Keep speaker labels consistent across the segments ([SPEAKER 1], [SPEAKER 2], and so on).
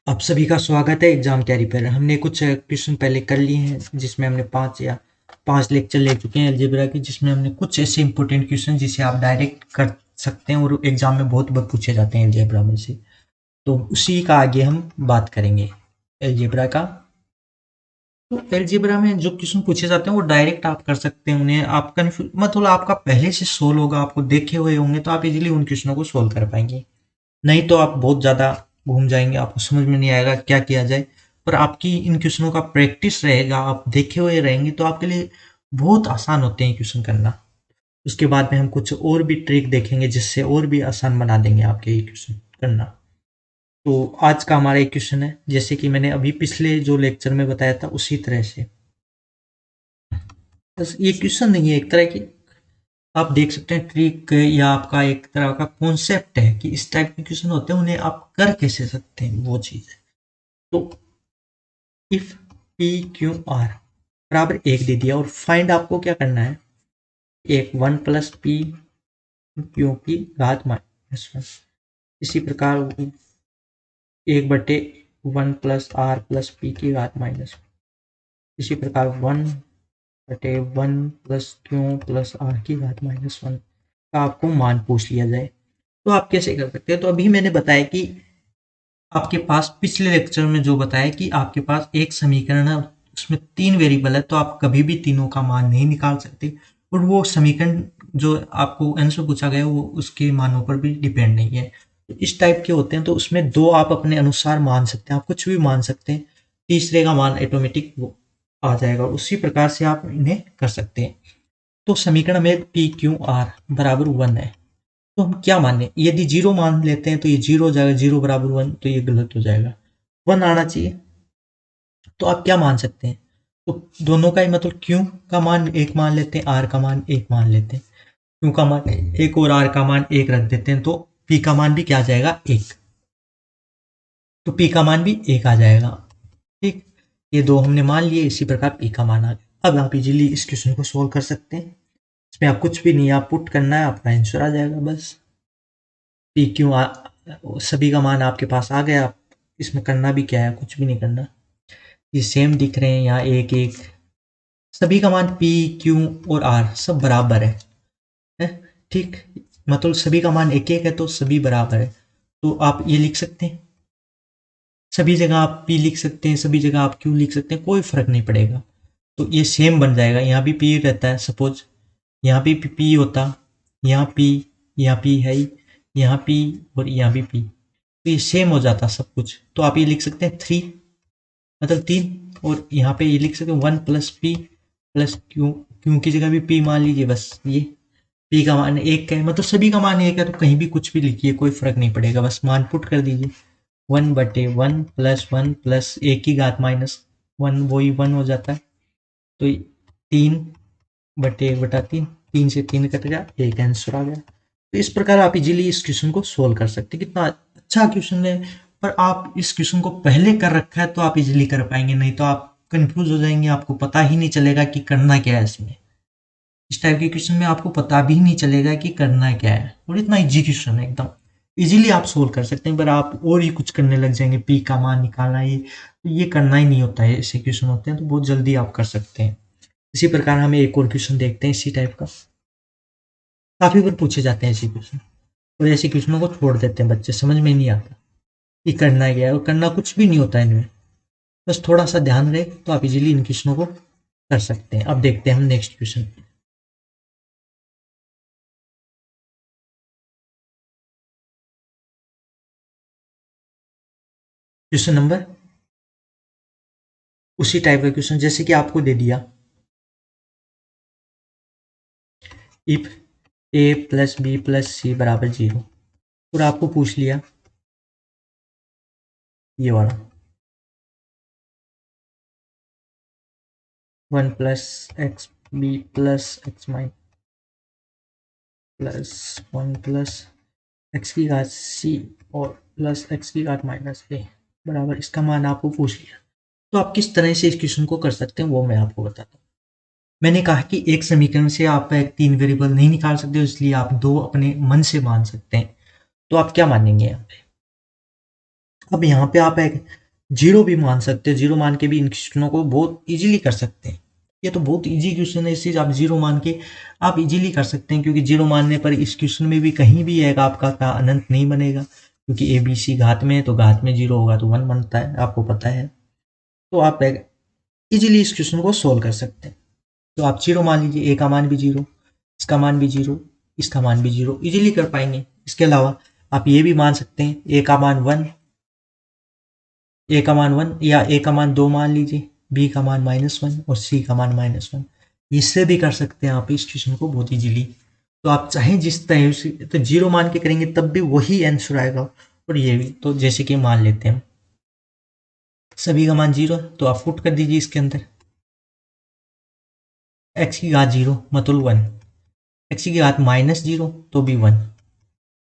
[SPEAKER 1] आप सभी का स्वागत है एग्जाम तैयारी पर। हमने कुछ क्वेश्चन पहले कर लिए हैं जिसमें हमने पांच लेक्चर ले चुके हैं अलजेब्रा के, जिसमें हमने कुछ ऐसे इंपॉर्टेंट क्वेश्चन जिसे आप डायरेक्ट कर सकते हैं और एग्जाम में बहुत बार पूछे जाते हैं अलजेब्रा में से। तो उसी का आगे हम बात करेंगे अलजेब्रा का। तो अलजेब्रा में जो क्वेश्चन पूछे जाते हैं वो डायरेक्ट आप कर सकते हैं उन्हें। आप कन्फ्यूज मतलब आपका पहले से सोल्व होगा, आपको देखे हुए होंगे तो आप इजीली उन क्वेश्चनों को सोल्व कर पाएंगे। नहीं तो आप बहुत ज़्यादा घूम जाएंगे, आपको समझ में नहीं आएगा क्या किया जाए। पर आपकी इन क्वेश्चनों का प्रैक्टिस रहेगा, आप देखे हुए रहेंगे तो आपके लिए बहुत आसान होते हैं क्वेश्चन करना। उसके बाद में हम कुछ और भी ट्रिक देखेंगे जिससे और भी आसान बना देंगे आपके ये क्वेश्चन करना। तो आज का हमारा एक क्वेश्चन है, जैसे कि मैंने अभी पिछले जो लेक्चर में बताया था उसी तरह से। बस ये क्वेश्चन नहीं है, एक तरह की आप देख सकते हैं ट्रिक या आपका एक तरह का कॉन्सेप्ट है कि इस टाइप के क्वेश्चन होते हैं, उन्हें आप कर कैसे सकते हैं वो चीज़ है। तो इफ पी क्यू आर बराबर एक दे दिया और फाइंड आपको क्या करना है, एक वन प्लस पी क्यू की घात माइनस वन। इसी प्रकार एक बटे one plus r plus p की घात माइनस वन। इसी प्रकार वन बटे one plus q plus r की घात माइनस वन का आपको मान पूछ लिया जाए तो आप कैसे कर सकते हैं। तो अभी मैंने बताया कि आपके पास पिछले लेक्चर में जो बताया कि आपके पास एक समीकरण है, उसमें तीन वेरिएबल है, तो आप कभी भी तीनों का मान नहीं निकाल सकते। और वो समीकरण जो आपको आंसर पूछा गया वो उसके मानों पर भी डिपेंड नहीं है। तो इस टाइप के होते हैं, तो उसमें दो आप अपने अनुसार मान सकते हैं, आप कुछ भी मान सकते हैं, तीसरे का मान ऑटोमेटिक वो आ जाएगा। उसी प्रकार से आप इन्हें कर सकते हैं। तो समीकरण में पी क्यू आर बराबर वन है, तो हम क्या माने, यदि जीरो मान लेते हैं तो ये जीरो हो जाएगा, जीरो बराबर वन तो ये गलत हो जाएगा, वन आना चाहिए। तो आप क्या मान सकते हैं, तो दोनों का ही मतलब क्यू का मान एक मान लेते हैं, आर का मान एक मान लेते हैं। क्यू का मान एक और आर का मान एक रख देते हैं, तो पी का मान भी क्या आ जाएगा, एक। तो पी का मान भी एक आ जाएगा। ठीक, ये दो हमने मान लिए, इसी प्रकार पी का मान आ गया। अब आप इजीली इस क्वेश्चन को सोल्व कर सकते हैं। इसमें आप कुछ भी नहीं, आप पुट करना है, आपका आंसर आ जाएगा बस। पी क्यू सभी का मान आपके पास आ गया। आप इसमें करना भी क्या है, कुछ भी नहीं करना। ये सेम दिख रहे हैं यहाँ, एक एक सभी का मान पी क्यू और आर सब बराबर है? ठीक, मतलब सभी का मान एक एक है तो सभी बराबर है। तो आप ये लिख सकते हैं, सभी जगह आप पी लिख सकते हैं, सभी जगह आप क्यू लिख सकते हैं, कोई फर्क नहीं पड़ेगा। तो ये सेम बन जाएगा, यहाँ भी पी रहता है सपोज, यहाँ भी पी होता, यहाँ पी, यहाँ पी है ही, यहाँ पी और यहाँ भी पी, तो ये सेम हो जाता सब कुछ। तो आप ये लिख सकते हैं थ्री, मतलब तीन, और यहाँ पे ये लिख सकते हैं one plus P plus Q, Q की जगह भी पी मान लीजिए, बस ये पी का मान एक का है, मतलब सभी का मान एक है, तो कहीं भी कुछ भी लिखिए कोई फर्क नहीं पड़ेगा, बस मान पुट कर दीजिए। वन प्लस एक की घात माइनस वन, वही वन हो जाता है। तो तीन बटे एक बटा तीन, तीन से तीन कट गया, एक आंसर आ गया। तो इस प्रकार आप इजीली इस क्वेश्चन को सोल्व कर सकते हैं। कितना अच्छा क्वेश्चन है, पर आप इस क्वेश्चन को पहले कर रखा है तो आप इजीली कर पाएंगे, नहीं तो आप कंफ्यूज हो जाएंगे, आपको पता ही नहीं चलेगा कि करना क्या है इसमें। इस टाइप के क्वेश्चन में आपको पता भी नहीं चलेगा कि करना क्या है, और इतना इजी क्वेश्चन है एकदम, इजीली आप सोल्व कर सकते हैं। पर आप और ही कुछ करने लग जाएंगे, पी का मान निकालना, ये करना ही नहीं होता है। ऐसे क्वेश्चन होते हैं तो बहुत जल्दी आप कर सकते हैं। इसी प्रकार हमें एक और क्वेश्चन देखते हैं इसी टाइप का। काफी बार पूछे जाते हैं ऐसे क्वेश्चन, और ऐसे क्वेश्चनों को छोड़ देते हैं बच्चे, समझ में नहीं आता कि करना क्या है, और करना कुछ भी नहीं होता है इनमें। बस थोड़ा सा ध्यान रहे तो आप इजीली इन क्वेश्चनों को कर सकते हैं। अब देखते हैं हम नेक्स्ट क्वेश्चन। क्वेश्चन नंबर उसी टाइप का क्वेश्चन जैसे कि आपको दे दिया, if A plus B plus C बराबर जीरो, और आपको पूछ लिया ये वाला one plus X B plus X minus plus one plus X की घात सी और प्लस एक्स की घात माइनस ए बराबर, इसका मान आपको पूछ लिया। तो आप किस तरह से इस क्वेश्चन को कर सकते हैं वो मैं आपको बताता हूँ। मैंने कहा कि एक समीकरण से आप एक तीन वेरिएबल नहीं निकाल सकते, इसलिए आप दो अपने मन से मान सकते हैं। तो आप क्या मानेंगे यहाँ पे, अब यहाँ पे आप एक जीरो भी मान सकते हो, जीरो मान के भी इन क्वेश्चनों को बहुत इजीली कर सकते हैं। ये तो बहुत इजी क्वेश्चन है, इस चीज आप जीरो मान के आप इजीली कर सकते हैं, क्योंकि जीरो मानने पर इस क्वेश्चन में भी कहीं भी एक आपका का अनंत नहीं बनेगा, क्योंकि ए बी सी घात में है, तो घात में जीरो होगा तो वन बनता है, आपको पता है। तो आप इजीली इस क्वेश्चन को सोल्व कर सकते हैं। तो आप जीरो मान लीजिए, ए का मान भी जीरो, इसका मान भी जीरो, इसका मान भी जीरो, इजीली कर पाएंगे। इसके अलावा आप ये भी मान सकते हैं, ए का मान वन, ए का मान वन, या ए का मान दो मान लीजिए, बी का मान -1 और सी का मान -1। इससे भी कर सकते हैं आप इस क्वेश्चन को बहुत इजीली। तो आप चाहें जिस तरह से तो जीरो मान के करेंगे तब भी वही आंसर आएगा, और ये भी। तो जैसे कि मान लेते हैं सभी का मान जीरो, तो आप पुट कर दीजिए इसके अंदर एक्स की घात जीरो मतलब वन, एक्स की घात -0 तो भी वन।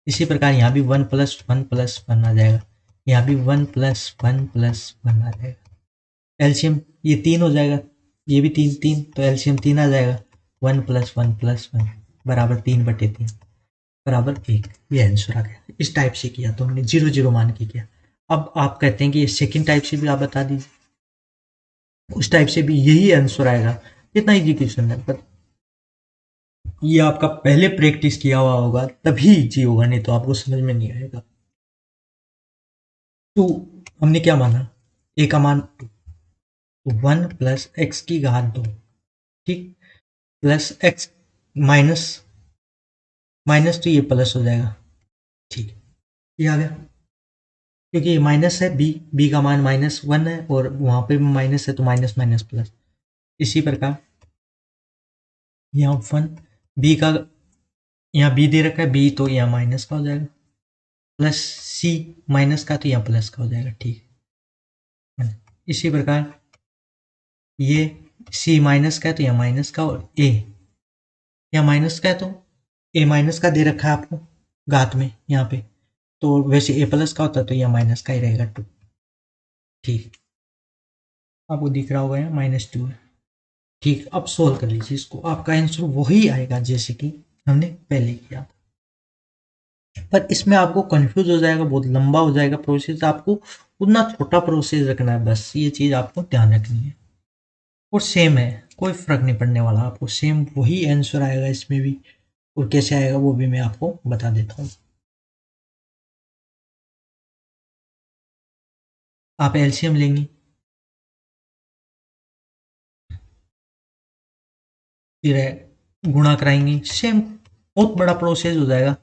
[SPEAKER 1] इसी प्रकार यहाँ भी 1+1+1 आ जाएगा, यहाँ भी 1+1+1 आ जाएगा। एलसीएम ये तीन हो जाएगा, ये भी तीन तीन, तो एलसीएम तीन आ जाएगा, 1+1+1 बराबर 3/3 बराबर 1। ये आंसर आ गया। इस टाइप से किया तो हमने जीरो जीरो मान के किया। अब आप कहते हैं कि ये सेकेंड टाइप से भी आप बता दीजिए, उस टाइप से भी यही आंसर आएगा। कितना इजी क्वेश्चन है, पर ये आपका पहले प्रैक्टिस किया हुआ होगा तभी इजी होगा, नहीं तो आपको समझ में नहीं आएगा। तो हमने क्या माना, ए का मान 1 प्लस एक्स की घात 2, ठीक, प्लस एक्स माइनस, माइनस तो ये प्लस हो जाएगा, ठीक, ये आ गया, क्योंकि ये माइनस है, बी का मान -1 है और वहां पे भी माइनस है, तो माइनस माइनस प्लस। इसी प्रकार यहाँ वन, बी का, यहाँ बी दे रखा है, बी तो यहाँ माइनस का हो जाएगा, प्लस सी माइनस का तो यहाँ प्लस का हो जाएगा, ठीक है। इसी प्रकार ये सी माइनस का है तो यहाँ माइनस का, और ए यहाँ माइनस का है तो ए माइनस का दे रखा है आपको घात में यहाँ पे, तो वैसे ए प्लस का होता तो यहाँ माइनस का ही रहेगा 2, ठीक, आपको दिख रहा होगा यहाँ -2 है, ठीक। अब सोल्व कर लीजिए इसको, आपका आंसर वही आएगा जैसे कि हमने पहले किया था, पर इसमें आपको कंफ्यूज हो जाएगा, बहुत लंबा हो जाएगा प्रोसेस, आपको उतना छोटा प्रोसेस रखना है, बस ये चीज़ आपको ध्यान रखनी है। और सेम है, कोई फर्क नहीं पड़ने वाला, आपको सेम वही आंसर आएगा इसमें भी, और कैसे आएगा वो भी मैं आपको बता देता हूँ। आप एलसीएम लेंगे, फिर गुणा कराएंगे, सेम बहुत बड़ा प्रोसेस हो जाएगा,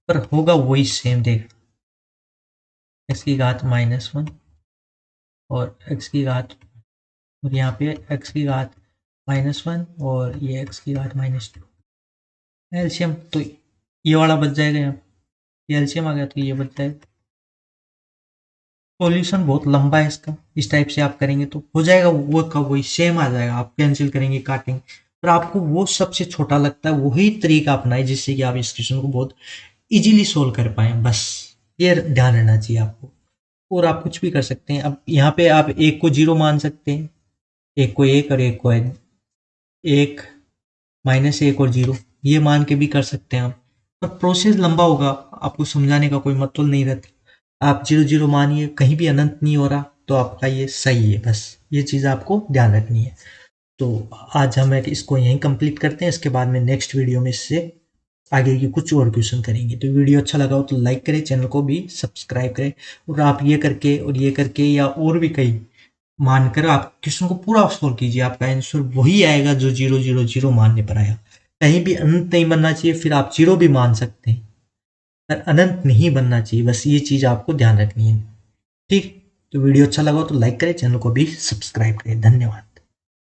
[SPEAKER 1] पर होगा वही सेम। देख, एक्स की घात -1 और एक्स की घात, और यहाँ पे एक्स की घात -1 और ये एक्स की घात -2, एलसीएम तो ये वाला बच जाएगा, यहाँ ये एलसीएम आ गया तो ये बच जाएगा। सॉल्यूशन बहुत लंबा है इसका, इस टाइप से आप करेंगे तो हो जाएगा वो का वही सेम आ जाएगा, आप कैंसिल करेंगे काटेंगे, पर आपको वो सबसे छोटा लगता है वही तरीका अपनाए जिससे कि आप इस क्वेश्चन को बहुत इजीली सोल्व कर पाए, बस ये ध्यान रहना चाहिए आपको। और आप कुछ भी कर सकते हैं, अब यहाँ पे आप एक को जीरो मान सकते हैं, एक को एक और एक को एक, -1 और जीरो, ये मान के भी कर सकते हैं आप, पर प्रोसेस लंबा होगा, आपको समझाने का कोई मतलब नहीं रहता। आप जीरो जीरो मानिए, कहीं भी अनंत नहीं हो रहा तो आपका ये सही है, बस ये चीज़ आपको ध्यान रखनी है। तो आज हम इसको यहीं कंप्लीट करते हैं, इसके बाद में नेक्स्ट वीडियो में इससे आगे की कुछ और क्वेश्चन करेंगे। तो वीडियो अच्छा लगा हो तो लाइक करें, चैनल को भी सब्सक्राइब करें, और आप ये करके और ये करके या और भी कई मानकर आप क्वेश्चन को पूरा सॉल्व कीजिए, आपका आंसर वही आएगा जो 000 मानने पर आया। कहीं भी अनंत नहीं बनना चाहिए, फिर आप जीरो भी मान सकते हैं, पर अनंत नहीं बनना चाहिए, बस ये चीज़ आपको ध्यान रखनी है, ठीक। तो वीडियो अच्छा लगा हो तो लाइक करें, चैनल को भी सब्सक्राइब करें। धन्यवाद।